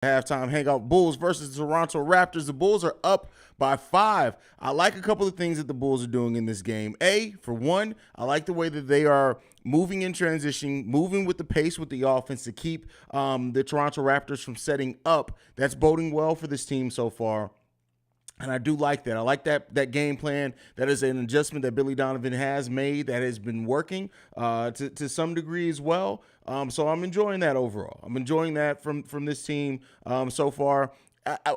Halftime Hangout. Bulls versus the Toronto Raptors. The Bulls are up by 5. I like a couple of things that the Bulls are doing in this game. For one, I like the way that they are moving in transition, moving with the pace with the offense to keep the Toronto Raptors from setting up. That's boding well for this team so far. And I do like that. I like that game plan. That is an adjustment that Billy Donovan has made that has been working to some degree as well. So I'm enjoying that overall. I'm enjoying that from this team so far.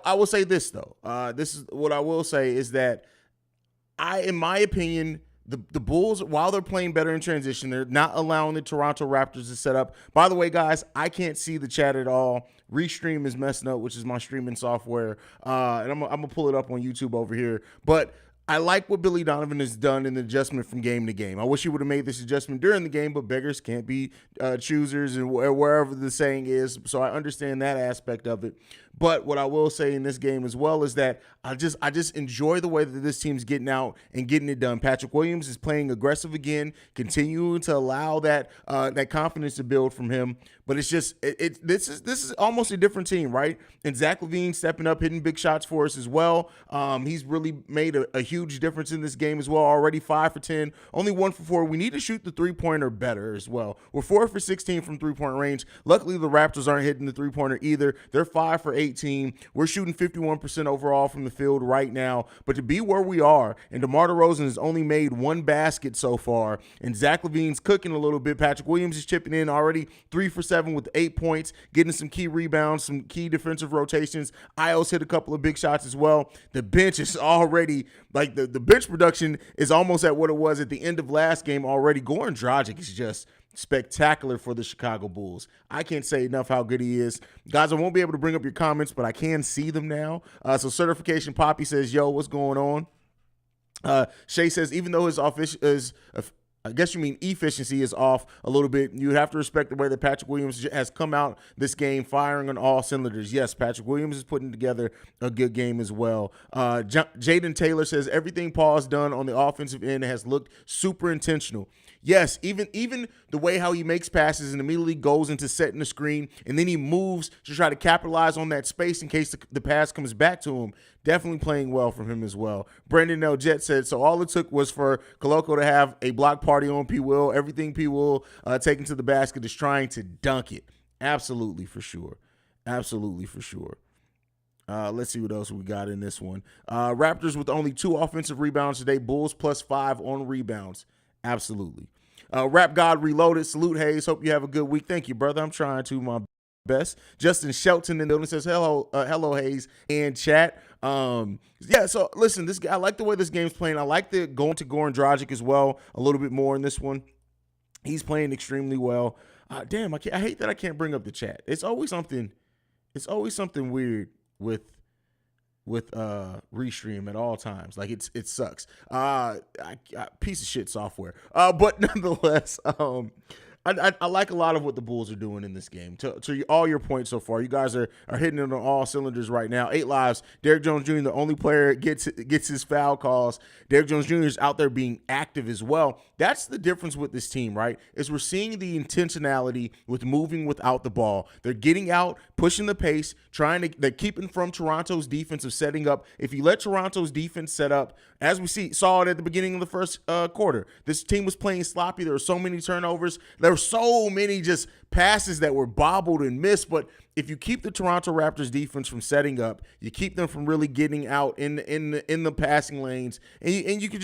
I will say this, though. This is what I will say is that in my opinion, the Bulls, while they're playing better in transition, they're not allowing the Toronto Raptors to set up. By the way, guys, I can't see the chat at all. Restream is messing up, which is my streaming software. And I'm going to pull it up on YouTube over here. But I like what Billy Donovan has done in the adjustment from game to game. I wish he would have made this adjustment during the game, but beggars can't be choosers, and wherever the saying is. So I understand that aspect of it. But what I will say in this game as well is that I just enjoy the way that this team's getting out and getting it done. Patrick Williams is playing aggressive again, continuing to allow that confidence to build from him. But it's just this is almost a different team, right? And Zach LaVine stepping up, hitting big shots for us as well. He's really made a huge difference in this game as well. Already 5 for 10, only 1 for 4. We need to shoot the three-pointer better as well. We're 4 for 16 from three-point range. Luckily, the Raptors aren't hitting the three-pointer either. They're 5 for 18. We're shooting 51% overall from the field right now. But to be where we are, and DeMar DeRozan has only made 1 basket so far, and Zach LaVine's cooking a little bit. Patrick Williams is chipping in already 3 for 7 with 8 points, getting some key rebounds, some key defensive rotations. Ios hit a couple of big shots as well. The bench is already, like, the bench production is almost at what it was at the end of last game already. Goran Dragic is just spectacular for the Chicago Bulls. I can't say enough how good he is. Guys, I won't be able to bring up your comments, but I can see them now. So Certification Poppy says, yo, what's going on? Shay says, even though his I guess you mean efficiency is off a little bit, you have to respect the way that Patrick Williams has come out this game firing on all cylinders. Yes, Patrick Williams is putting together a good game as well. Jaden Taylor says, everything Paul's done on the offensive end has looked super intentional. Yes, even the way how he makes passes and immediately goes into setting the screen, and then he moves to try to capitalize on that space in case the pass comes back to him. Definitely playing well from him as well. Brandon L. Jet said, so all it took was for Koloko to have a block party on P. Will. Everything P. Will taking to the basket is trying to dunk it. Absolutely, for sure. Absolutely, for sure. Let's see what else we got in this one. Raptors with only 2 offensive rebounds today. Bulls +5 on rebounds. Absolutely. Rap God Reloaded. Salute, Haize. Hope you have a good week. Thank you, brother. I'm trying to my best. Justin Shelton in the building says, hello, Haize, and chat. Yeah, so listen, I like the way this game's playing. I like the going to Goran Dragic as well a little bit more in this one. He's playing extremely well. Damn, I hate that I can't bring up the chat. It's always something weird with Restream at all times. Like it sucks. Piece of shit software. But nonetheless, I like a lot of what the Bulls are doing in this game. To all your points so far, you guys are hitting it on all cylinders right now. 8 lives. Derrick Jones Jr., the only player gets his foul calls. Derrick Jones Jr. is out there being active as well. That's the difference with this team, right? Is we're seeing the intentionality with moving without the ball. They're getting out, pushing the pace, they're keeping from Toronto's defensive setting up. If you let Toronto's defense set up, as we saw it at the beginning of the first quarter, this team was playing sloppy. There were so many turnovers. There were so many just passes that were bobbled and missed. But if you keep the Toronto Raptors defense from setting up, you keep them from really getting out in the passing lanes, and you can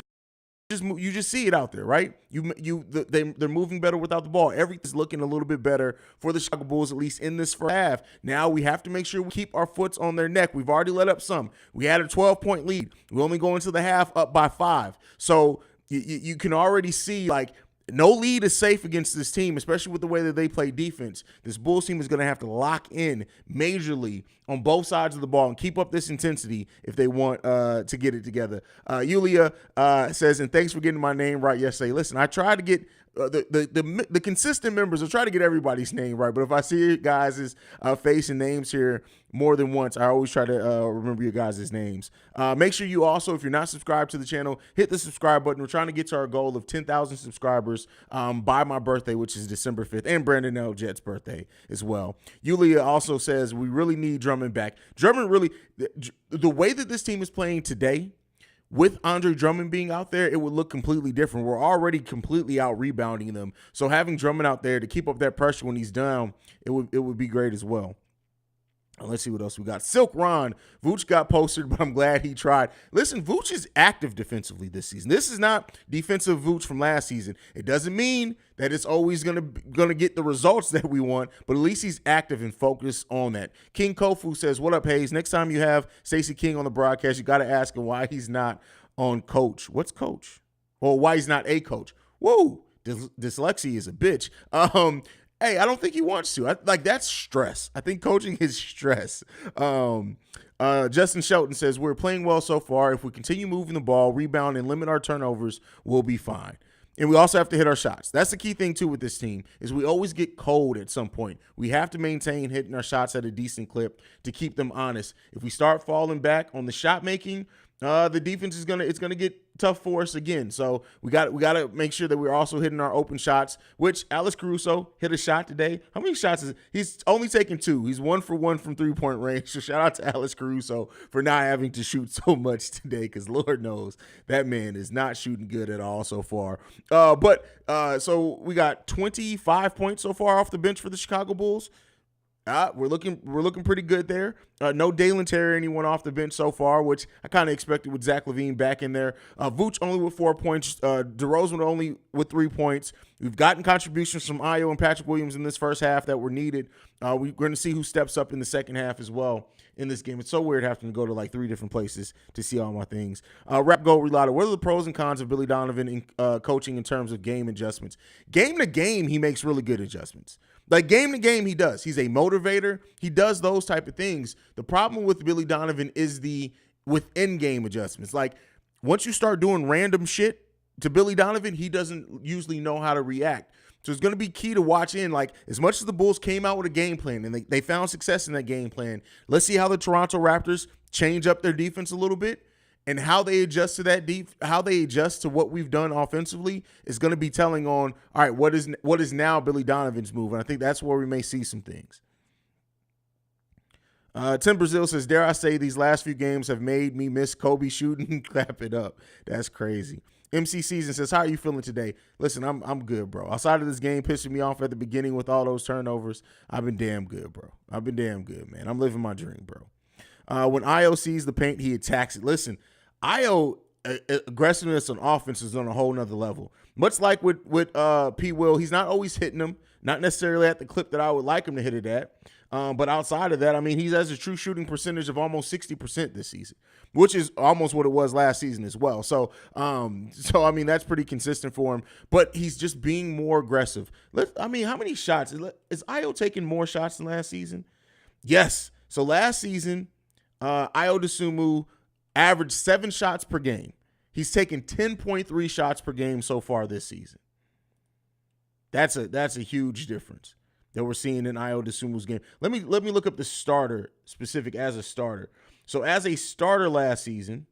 just see it out there, right? They're moving better without the ball. Everything's looking a little bit better for the Chicago Bulls, at least in this first half. Now we have to make sure we keep our foots on their neck. We've already let up some. We had a 12-point lead. We only go into the half up by 5. So you can already see, like, no lead is safe against this team, especially with the way that they play defense. This Bulls team is going to have to lock in majorly on both sides of the ball and keep up this intensity if they want to get it together. Yulia says, and thanks for getting my name right yesterday. Listen, I tried to get the consistent members. I'll try to get everybody's name right, but if I see you guys' face and names here more than once, I always try to remember your guys' names. Make sure you also, if you're not subscribed to the channel, hit the subscribe button. We're trying to get to our goal of 10,000 subscribers by my birthday, which is December 5th, and Brandon L. Jett's birthday as well. Yulia also says we really need Drummond back. Drummond really, the way that this team is playing today, with Andre Drummond being out there, it would look completely different. We're already completely out rebounding them. So having Drummond out there to keep up that pressure when he's down, it would be great as well. Let's see what else we got. Silk Ron. Vooch got posted, but I'm glad he tried. Listen, Vooch is active defensively this season. This is not defensive Vooch from last season. It doesn't mean that it's always gonna get the results that we want, but at least he's active and focused on that. King Kofu says, "What up, Haize? Next time you have Stacey King on the broadcast, you got to ask him why he's not on coach. What's coach? Or why he's not a coach? Whoa, dyslexia is a bitch. Hey, I don't think he wants to. That's stress. I think coaching is stress. Justin Shelton says, we're playing well so far. If we continue moving the ball, rebound, and limit our turnovers, we'll be fine. And we also have to hit our shots. That's the key thing, too, with this team, is we always get cold at some point. We have to maintain hitting our shots at a decent clip to keep them honest. If we start falling back on the shot making, the defense is gonna get tough for us again. So we got to make sure that we're also hitting our open shots, which Alex Caruso hit a shot today. How many shots is he's only taken 2. He's 1 for 1 from 3-point range. So shout out to Alex Caruso for not having to shoot so much today, because Lord knows that man is not shooting good at all so far. So we got 25 points so far off the bench for the Chicago Bulls. We're looking pretty good there. No Dalen Terry, anyone off the bench so far, which I kind of expected with Zach LaVine back in there. Vooch only with 4 points. DeRozan only with 3 points. We've gotten contributions from Ayo and Patrick Williams in this first half that were needed. We're going to see who steps up in the second half as well in this game. It's so weird having to go to like 3 different places to see all my things. Rap Gold Reloaded. What are the pros and cons of Billy Donovan in coaching in terms of game adjustments? Game to game, he makes really good adjustments. Like game to game, he does. He's a motivator. He does those type of things. The problem with Billy Donovan is the within game adjustments. Like once you start doing random shit to Billy Donovan, he doesn't usually know how to react. So it's going to be key to watch in. Like as much as the Bulls came out with a game plan and they found success in that game plan, let's see how the Toronto Raptors change up their defense a little bit. And how they adjust to that how they adjust to what we've done offensively is going to be telling on, all right, what is now Billy Donovan's move? And I think that's where we may see some things. Tim Brazil says, dare I say these last few games have made me miss Kobe shooting? Clap it up. That's crazy. MC Season says, how are you feeling today? Listen, I'm good, bro. Outside of this game pissing me off at the beginning with all those turnovers, I've been damn good, bro. I've been damn good, man. I'm living my dream, bro. When Ayo sees the paint, he attacks it. Listen, Ayo aggressiveness on offense is on a whole nother level. Much like with P. Will, he's not always hitting them, not necessarily at the clip that I would like him to hit it at. But outside of that, I mean, he has a true shooting percentage of almost 60% this season, which is almost what it was last season as well. So I mean, that's pretty consistent for him. But he's just being more aggressive. How many shots? Is Ayo taking more shots than last season? Yes. So last season, Ayo Dosunmu averaged 7 shots per game. He's taken 10.3 shots per game so far this season. That's a huge difference that we're seeing in Ayo Dosunmu's game. Let me look up the starter specific as a starter. So as a starter last season,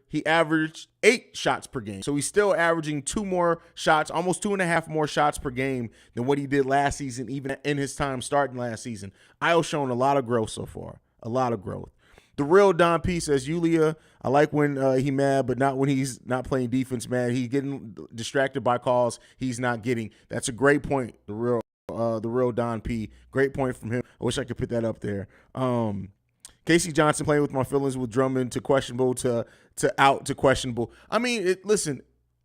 he averaged 8 shots per game. So he's still averaging 2 more shots, almost 2.5 more shots per game than what he did last season, even in his time starting last season. Ayo's shown a lot of growth so far, a lot of growth. The real Don P says, Yulia, I like when he mad, but not when he's not playing defense, man. He's getting distracted by calls he's not getting. That's a great point, the real Don P. Great point from him. I wish I could put that up there. Casey Johnson playing with my feelings with Drummond to questionable to out to questionable. I mean, listen,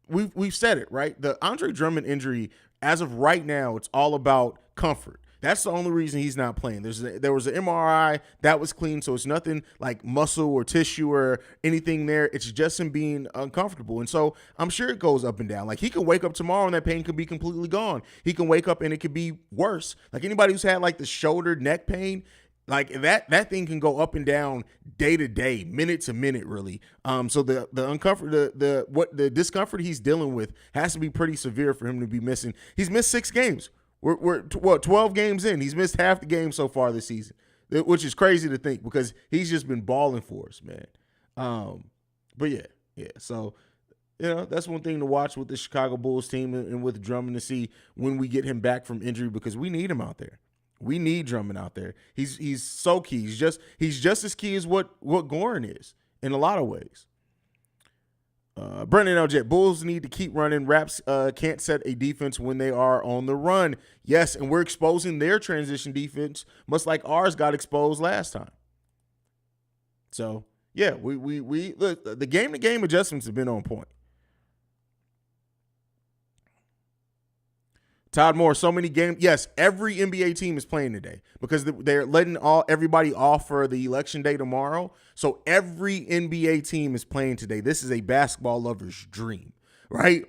we've said it, right? The Andre Drummond injury, as of right now, it's all about comfort. That's the only reason he's not playing. There was an MRI that was clean, so it's nothing like muscle or tissue or anything there. It's just him being uncomfortable. And so I'm sure it goes up and down. Like he can wake up tomorrow and that pain could be completely gone. He can wake up and it could be worse. Like anybody who's had like the shoulder, neck pain, Like that thing can go up and down day to day, minute to minute, really. So the uncomfort, the discomfort he's dealing with has to be pretty severe for him to be missing. He's missed 6 games. We're 12 games in. He's missed half the game so far this season, which is crazy to think because he's just been balling for us, man. But yeah. So that's one thing to watch with the Chicago Bulls team and with Drummond to see when we get him back from injury because we need him out there. We need Drummond out there. He's so key. He's just as key as what Goran is in a lot of ways. Brendan L. Bulls need to keep running. Raps can't set a defense when they are on the run. Yes, and we're exposing their transition defense, much like ours got exposed last time. So yeah, we look, the game-to-game adjustments have been on point. Todd Moore, so many games. Yes, every NBA team is playing today because they're letting everybody off for the election day tomorrow. So every NBA team is playing today. This is a basketball lover's dream, right?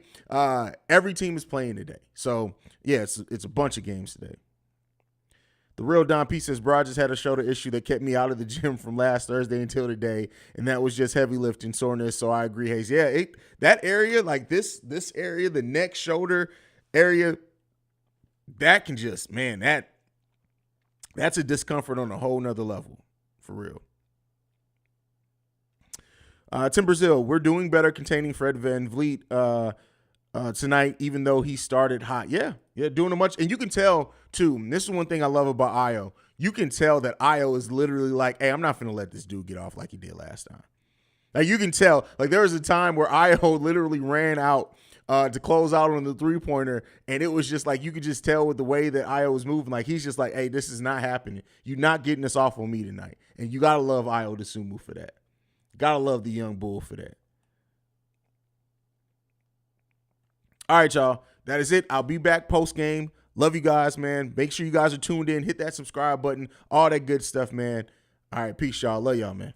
Every team is playing today. So yeah, it's a bunch of games today. The real Don P says, bro, I just had a shoulder issue that kept me out of the gym from last Thursday until today, and that was just heavy lifting soreness. So I agree, Haize. Yeah, that area, like this area, the neck, shoulder area, that can just, man, that's a discomfort on a whole nother level, for real. Tim Brazil, we're doing better containing Fred VanVleet tonight, even though he started hot. Yeah, doing a much. And you can tell, too, and this is one thing I love about Io. You can tell that Io is literally like, hey, I'm not going to let this dude get off like he did last time. Like, you can tell. Like, there was a time where Io literally ran out to close out on the three-pointer, and it was just like you could just tell with the way that Io was moving. Like, he's just like, hey, this is not happening. You're not getting this off on me tonight. And you got to love Io DeSumo for that. Got to love the young bull for that. All right, y'all. That is it. I'll be back post-game. Love you guys, man. Make sure you guys are tuned in. Hit that subscribe button. All that good stuff, man. All right, peace, y'all. Love y'all, man.